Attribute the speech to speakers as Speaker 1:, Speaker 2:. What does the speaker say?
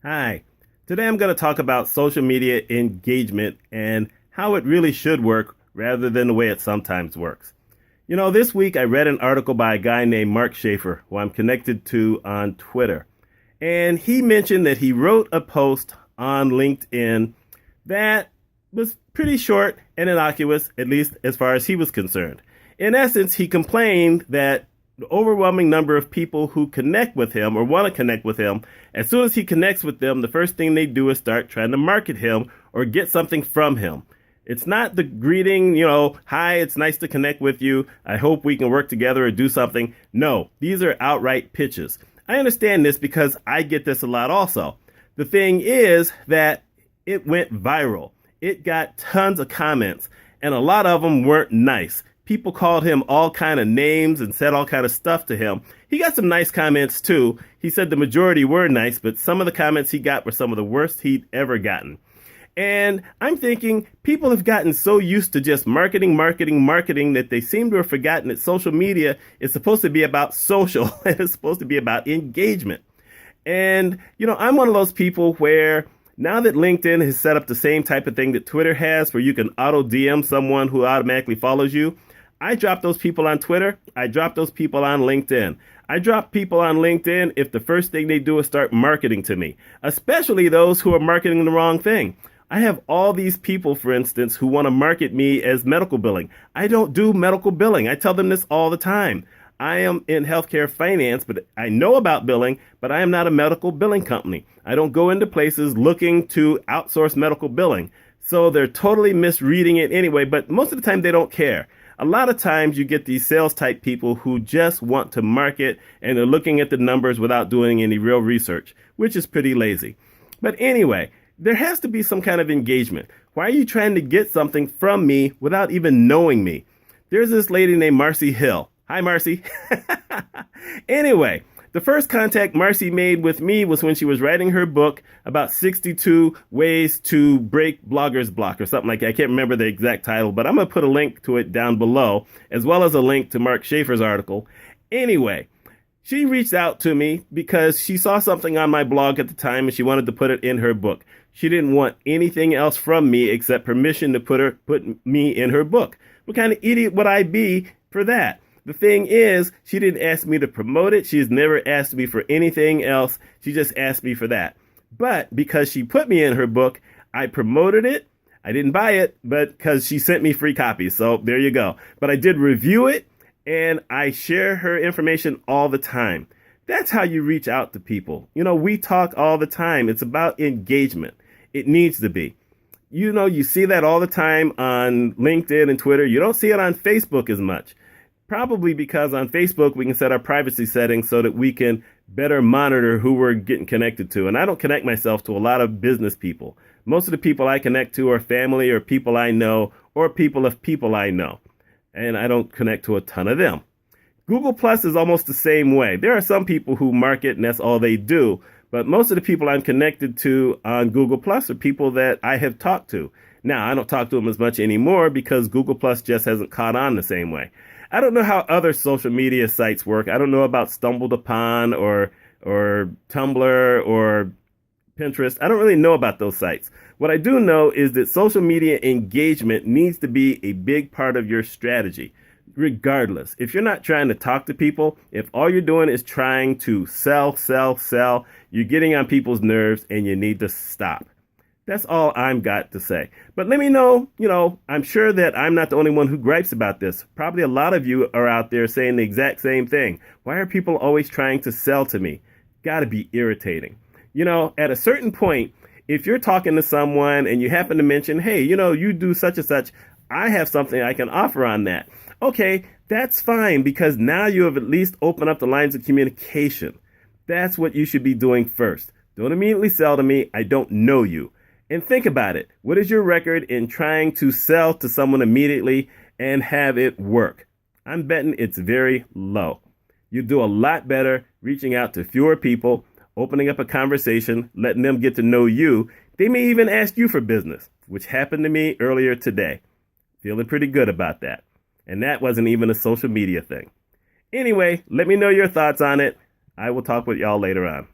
Speaker 1: Hi. Today I'm going to talk about social media engagement and how it really should work rather than the way it sometimes works. This week I read an article by a guy named Mark Schaefer, who I'm connected to on Twitter. And he mentioned that he wrote a post on LinkedIn that was pretty short and innocuous, at least as far as he was concerned. In essence, he complained that the overwhelming number of people who connect with him or want to connect with him, as soon as he connects with them, the first thing they do is start trying to market him or get something from him. It's not the greeting, hi, it's nice to connect with you. I hope we can work together or do something. No, these are outright pitches. I understand this because I get this a lot also. The thing is that it went viral. It got tons of comments, and a lot of them weren't nice. People called him all kind of names and said all kind of stuff to him. He got some nice comments too. He said the majority were nice, but some of the comments he got were some of the worst he'd ever gotten. And I'm thinking people have gotten so used to just marketing that they seem to have forgotten that social media is supposed to be about social and it's supposed to be about engagement. And, I'm one of those people where now that LinkedIn has set up the same type of thing that Twitter has, where you can auto DM someone who automatically follows you, I drop those people on Twitter. I drop those people on LinkedIn. I drop people on LinkedIn if the first thing they do is start marketing to me, especially those who are marketing the wrong thing. I have all these people, for instance, who want to market me as medical billing. I don't do medical billing. I tell them this all the time. I am in healthcare finance, but I know about billing, but I am not a medical billing company. I don't go into places looking to outsource medical billing. So they're totally misreading it anyway, but most of the time they don't care. A lot of times you get these sales type people who just want to market and they're looking at the numbers without doing any real research, which is pretty lazy. But anyway, there has to be some kind of engagement. Why are you trying to get something from me without even knowing me? There's this lady named Marcy Hill. Hi, Marcy. Anyway, the first contact Marcy made with me was when she was writing her book about 62 ways to break bloggers block or something like that. I can't remember the exact title, but I'm going to put a link to it down below, as well as a link to Mark Schaefer's article. Anyway, she reached out to me because she saw something on my blog at the time and she wanted to put it in her book. She didn't want anything else from me except permission to put me in her book. What kind of idiot would I be for that? The thing is, she didn't ask me to promote it. She's never asked me for anything else. She just asked me for that. But because she put me in her book, I promoted it. I didn't buy it, but because she sent me free copies. So there you go. But I did review it and I share her information all the time. That's how you reach out to people. We talk all the time. It's about engagement. It needs to be. You see that all the time on LinkedIn and Twitter. You don't see it on Facebook as much. Probably because on Facebook, we can set our privacy settings so that we can better monitor who we're getting connected to. And I don't connect myself to a lot of business people. Most of the people I connect to are family or people I know or people of people I know. And I don't connect to a ton of them. Google Plus is almost the same way. There are some people who market and that's all they do. But most of the people I'm connected to on Google Plus are people that I have talked to. Now, I don't talk to them as much anymore because Google Plus just hasn't caught on the same way. I don't know how other social media sites work. I don't know about Stumbled Upon or Tumblr or Pinterest. I don't really know about those sites. What I do know is that social media engagement needs to be a big part of your strategy. Regardless, if you're not trying to talk to people, if all you're doing is trying to sell, you're getting on people's nerves and you need to stop. That's all I've got to say. But let me know, I'm sure that I'm not the only one who gripes about this. Probably a lot of you are out there saying the exact same thing. Why are people always trying to sell to me? Gotta be irritating. At a certain point, if you're talking to someone and you happen to mention, hey, you do such and such, I have something I can offer on that. Okay, that's fine because now you have at least opened up the lines of communication. That's what you should be doing first. Don't immediately sell to me. I don't know you. And think about it. What is your record in trying to sell to someone immediately and have it work? I'm betting it's very low. You do a lot better reaching out to fewer people, opening up a conversation, letting them get to know you. They may even ask you for business, which happened to me earlier today. Feeling pretty good about that. And that wasn't even a social media thing. Anyway, let me know your thoughts on it. I will talk with y'all later on.